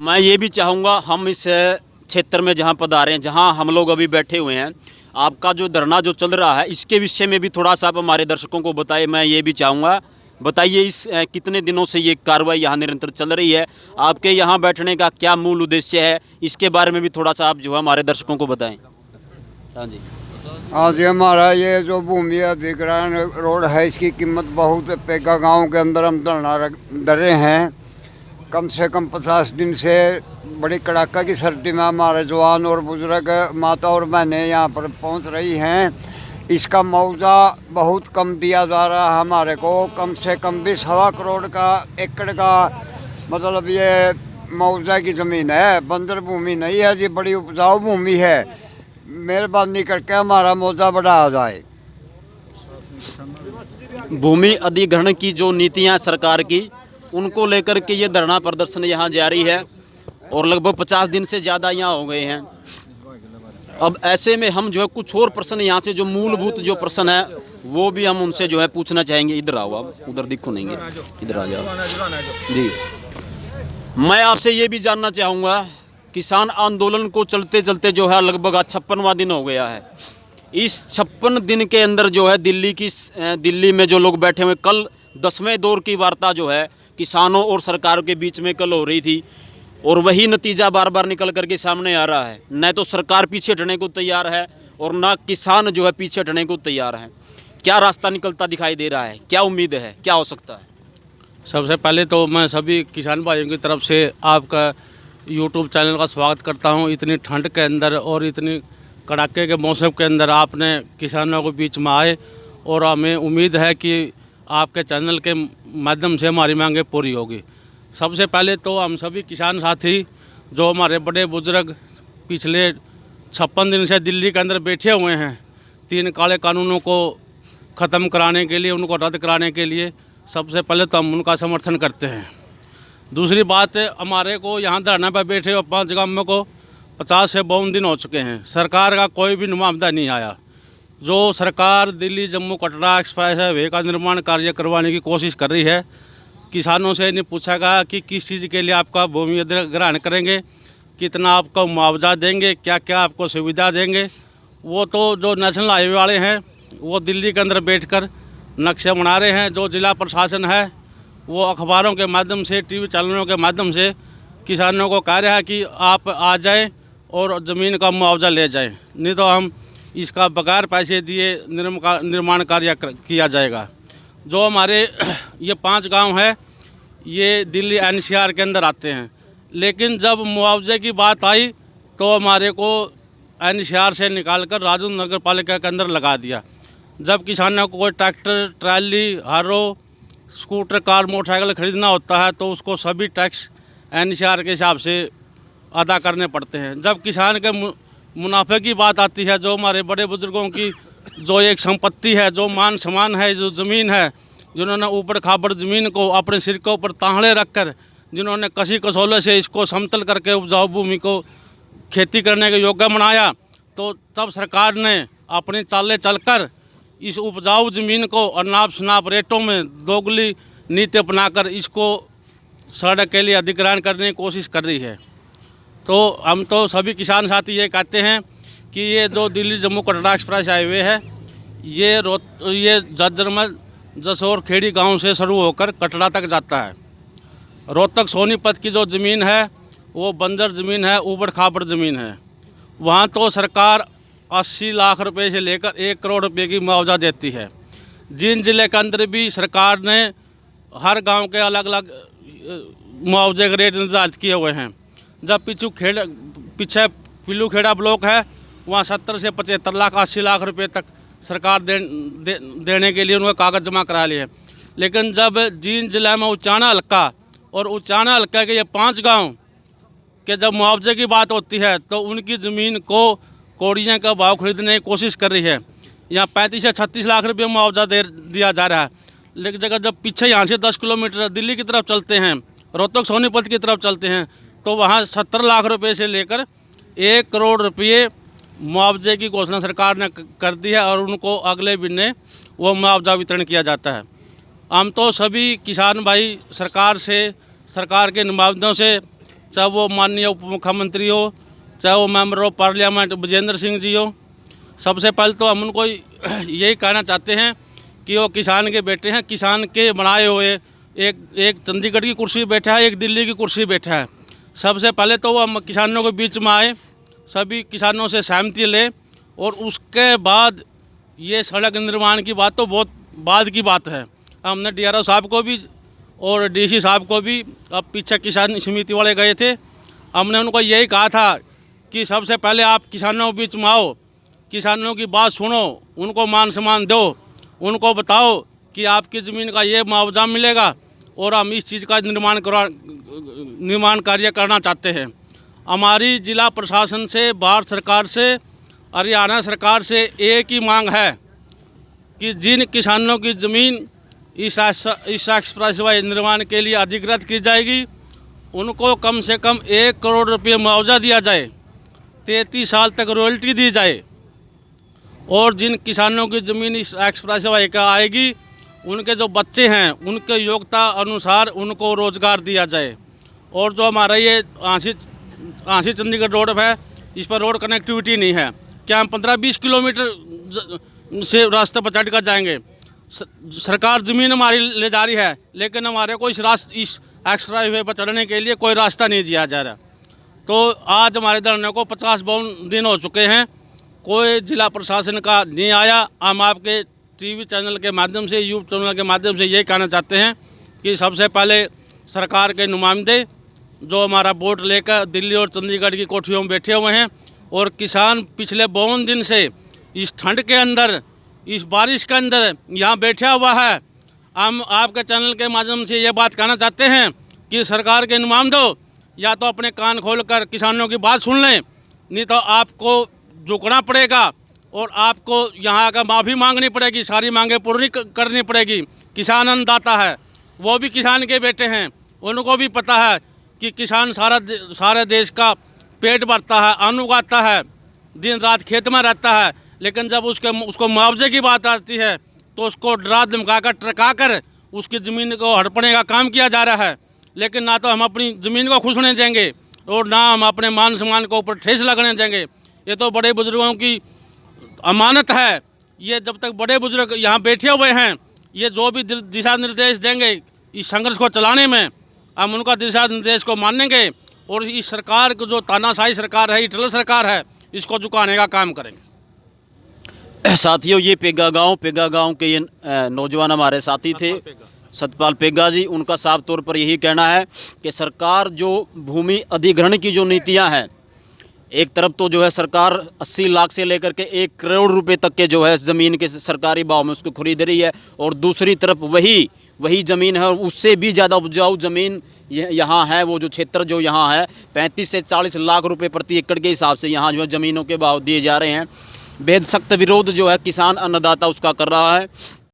मैं ये भी चाहूँगा, हम इस क्षेत्र में जहाँ पधारे हैं, जहाँ हम लोग अभी बैठे हुए हैं, आपका जो धरना जो चल रहा है इसके विषय में भी थोड़ा सा आप हमारे दर्शकों को बताइए। मैं ये भी चाहूँगा, बताइए इस कितने दिनों से ये कार्रवाई यहाँ निरंतर चल रही है, आपके यहाँ बैठने का क्या मूल उद्देश्य है, इसके बारे में भी थोड़ा सा आप जो है हमारे दर्शकों को बताएं। हाँ जी। आज हमारा ये जो भूमि अधिग्रहण रोड है, इसकी कीमत बहुत है। पेगा गांव के अंदर हम धरना डरे हैं। कम से कम 50 दिन से बड़ी कड़ाका की सर्दी में हमारे जवान और बुजुर्ग, माता और बहनें यहाँ पर पहुँच रही हैं। इसका मुआवजा बहुत कम दिया जा रहा है हमारे को। कम से कम भी 1.25 करोड़ का एकड़ का मतलब ये मुआवजा की ज़मीन है। बंजर भूमि नहीं है जी, बड़ी उपजाऊ भूमि है। मेहरबानी करके हमारा मुआवजा बढ़ाया जाए। भूमि अधिग्रहण की जो नीतियां सरकार की, उनको लेकर के ये धरना प्रदर्शन यहाँ जारी है और लगभग 50 दिन से ज़्यादा यहाँ हो गए हैं। अब ऐसे में हम जो है कुछ और प्रश्न यहाँ से जो मूलभूत जो प्रश्न है वो भी हम उनसे जो है पूछना चाहेंगे। इधर आओ, आप उधर दिखो नहीं, इधर आ जाओ जी। मैं आपसे ये भी जानना चाहूँगा, किसान आंदोलन को चलते चलते जो है लगभग आज 56वां दिन हो गया है। इस 56 दिन के अंदर जो है दिल्ली में जो लोग बैठे हुए, कल 10वें दौर की वार्ता जो है किसानों और सरकार के बीच में कल हो रही थी और वही नतीजा बार बार निकल करके सामने आ रहा है। न तो सरकार पीछे हटने को तैयार है और ना किसान जो है पीछे हटने को तैयार है। क्या रास्ता निकलता दिखाई दे रहा है, क्या उम्मीद है, क्या हो सकता है? सबसे पहले तो मैं सभी किसान भाइयों की तरफ से आपका यूट्यूब चैनल का स्वागत करता हूं। इतनी ठंड के अंदर और इतनी कड़ाके के मौसम के अंदर आपने किसानों के बीच में आए और हमें उम्मीद है कि आपके चैनल के माध्यम से हमारी मांगें पूरी होगी। सबसे पहले तो हम सभी किसान साथी जो हमारे बड़े बुजुर्ग पिछले 56 दिन से दिल्ली के अंदर बैठे हुए हैं, 3 काले कानूनों को ख़त्म कराने के लिए, उनको रद्द कराने के लिए, सबसे पहले तो हम उनका समर्थन करते हैं। दूसरी बात, हमारे को यहाँ धरना पर बैठे हुए 5 गाँव को 50 से 52 दिन हो चुके हैं। सरकार का कोई भी नुमाइंदा नहीं आया। जो सरकार दिल्ली जम्मू कटरा एक्सप्रेस हाईवे का निर्माण कार्य करवाने की कोशिश कर रही है, किसानों से नहीं पूछा गया कि किस चीज़ के लिए आपका भूमि अधिग्रहण करेंगे, कितना आपको मुआवजा देंगे, क्या क्या आपको सुविधा देंगे। वो तो जो नेशनल हाईवे वाले हैं वो दिल्ली के अंदर बैठकर नक्शे बना रहे हैं। जो जिला प्रशासन है वो अखबारों के माध्यम से, टीवी चैनलों के माध्यम से किसानों को कह रहा है कि आप आ जाएं और ज़मीन का मुआवजा ले जाएं, नहीं तो हम इसका बगैर पैसे दिए निर्माण कार्य किया जाएगा। जो हमारे ये 5 गांव है ये दिल्ली एनसीआर के अंदर आते हैं, लेकिन जब मुआवजे की बात आई तो हमारे को एनसीआर से निकालकर राजौंद नगर पालिका के अंदर लगा दिया। जब किसानों को कोई ट्रैक्टर, ट्राली, हारो, स्कूटर, कार, मोटरसाइकिल खरीदना होता है तो उसको सभी टैक्स एनसीआर के हिसाब से अदा करने पड़ते हैं। जब किसान के मुनाफे की बात आती है, जो हमारे बड़े बुजुर्गों की जो एक संपत्ति है, जो मान सम्मान है, जो ज़मीन है, जिन्होंने ऊपर खाबड़ ज़मीन को अपने सिर के ऊपर तांहले रखकर, जिन्होंने कसी कसौले से इसको समतल करके उपजाऊ भूमि को खेती करने के योग्य बनाया, तो तब सरकार ने अपनी चालें चलकर इस उपजाऊ ज़मीन को अनाप शनाप रेटों में दोगुनी नीति अपनाकर इसको सड़क के लिए अधिग्रहण करने की कोशिश कर रही है। तो हम तो सभी किसान साथी ये कहते हैं कि ये जो दिल्ली जम्मू कटरा एक्सप्रेस हाईवे है ये जज्जरमल, जसोर, खेड़ी गांव से शुरू होकर कटरा तक जाता है। रोहतक सोनीपत की जो ज़मीन है वो बंजर ज़मीन है, ऊबड़ खाबड़ ज़मीन है। वहाँ तो सरकार 80 लाख रुपए से लेकर 1 करोड़ रुपए की मुआवजा देती है। जिन जिले के अंदर भी सरकार ने हर गांव के अलग अलग मुआवजे के रेट निर्धारित किए हुए हैं। जब पीछे पिल्लू खेड़ा ब्लॉक है वहाँ 70 से 75 लाख, 80 लाख रुपए तक सरकार देने के लिए उन्होंने कागज़ जमा करा लिए। लेकिन जब जींद जिले में उचाना हल्का और उचाना हल्का के ये 5 गांव के जब मुआवजे की बात होती है तो उनकी ज़मीन को कौड़ियाँ का भाव खरीदने की कोशिश कर रही है। यहाँ 35 से 36 लाख रुपये मुआवजा दिया जा रहा है। लेकिन जगह जब पीछे यहाँ से 10 किलोमीटर दिल्ली की तरफ चलते हैं, रोहतक सोनीपत की तरफ चलते हैं, तो वहाँ 70 लाख रुपए से लेकर 1 करोड़ रुपये मुआवजे की घोषणा सरकार ने कर दी है और उनको अगले महीने वो मुआवजा वितरण किया जाता है। हम तो सभी किसान भाई सरकार से, सरकार के नुमाइंदों से चाहे वो माननीय उप मुख्यमंत्री हो, चाहे वो member of parliament Vijendra Singh ji हो। सबसे पहले तो हम उनको यही कहना चाहते हैं कि वो किसान के बेटे हैं, किसान के बनाए हुए। एक चंडीगढ़ की कुर्सी बैठा है, एक दिल्ली की कुर्सी बैठा है। सबसे पहले तो वो हम किसानों के बीच में आए, सभी किसानों से सहमति ले, और उसके बाद ये सड़क निर्माण की बात तो बहुत बाद की बात है। हमने DRO साहब को भी और DC साहब को भी, अब पीछे किसान समिति वाले गए थे, हमने उनको यही कहा था कि सबसे पहले आप किसानों के बीच में आओ, किसानों की बात सुनो, उनको मान सम्मान दो, उनको बताओ कि आपकी ज़मीन का ये मुआवजा मिलेगा और हम इस चीज़ का निर्माण कार्य करना चाहते हैं। हमारी जिला प्रशासन से, भारत सरकार से, हरियाणा सरकार से एक ही मांग है कि जिन किसानों की ज़मीन इस एक्सप्रेस वे निर्माण के लिए अधिकृत की जाएगी, उनको कम से कम 1 करोड़ रुपये मुआवजा दिया जाए, 33 साल तक रॉयल्टी दी जाए, और जिन किसानों की ज़मीन इस एक्सप्रेस वे का आएगी, उनके जो बच्चे हैं उनके योग्यता अनुसार उनको रोज़गार दिया जाए। और जो हमारा ये आंसी चंडीगढ़ रोड है, इस पर रोड कनेक्टिविटी नहीं है। क्या हम 15-20 किलोमीटर से रास्ते पर चढ़ कर जाएंगे? सरकार ज़मीन हमारी ले जा रही है, लेकिन हमारे को इस एक्सप्रेस वे पर चढ़ने के लिए कोई रास्ता नहीं दिया जा रहा। तो आज हमारे धरने को 50-52 दिन हो चुके हैं, कोई जिला प्रशासन का नहीं आया। हम आपके TV चैनल के माध्यम से, YouTube चैनल के माध्यम से ये कहना चाहते हैं कि सबसे पहले सरकार के नुमाइंदे जो हमारा वोट लेकर दिल्ली और चंडीगढ़ की कोठियों में बैठे हुए हैं, और किसान पिछले 52 दिन से इस ठंड के अंदर, इस बारिश के अंदर यहाँ बैठा हुआ है। हम आपके चैनल के माध्यम से ये बात कहना चाहते हैं कि सरकार के नुमाइंदों या तो अपने कान खोलकर किसानों की बात सुन लें, नहीं तो आपको झुकना पड़ेगा और आपको यहाँ का माफ़ी मांगनी पड़ेगी, सारी मांगें पूरी करनी पड़ेगी। किसान अन्नदाता है, वो भी किसान के बेटे हैं, उनको भी पता है कि किसान सारे देश का पेट भरता है, अन्न उगाता है, दिन रात खेत में रहता है, लेकिन जब उसको मुआवजे की बात आती है तो उसको डरा धमका कर, ट्रका कर उसकी ज़मीन को हड़पने का काम किया जा रहा है। लेकिन ना तो हम अपनी ज़मीन को खुश होने देंगे और ना हम अपने मान सम्मान को ऊपर ठेस लगने देंगे। ये तो बड़े बुजुर्गों की अमानत है। ये जब तक बड़े बुजुर्ग यहाँ बैठे हुए हैं, ये जो भी दिशा निर्देश देंगे इस संघर्ष को चलाने में, हम उनका दिशा निर्देश को मानेंगे और इस सरकार को, जो तानाशाही सरकार है, इटल सरकार है, इसको झुकाने का काम करेंगे। साथियों, ये पेगा गांव के ये नौजवान हमारे साथी थे, सतपाल पेगा जी। उनका साफ तौर पर यही कहना है कि सरकार जो भूमि अधिग्रहण की जो नीतियां हैं, एक तरफ तो जो है सरकार 80 लाख से लेकर के 1 करोड़ रुपए तक के जो है ज़मीन के सरकारी भाव में उसको खरीद रही है, और दूसरी तरफ वही ज़मीन है और उससे भी ज़्यादा उपजाऊ ज़मीन यहाँ है। वो जो क्षेत्र जो यहाँ है 35 से 40 लाख रुपए प्रति एकड़ के हिसाब से यहाँ जो है ज़मीनों के भाव दिए जा रहे हैं। बेहद सख्त विरोध जो है किसान अन्नदाता उसका कर रहा है।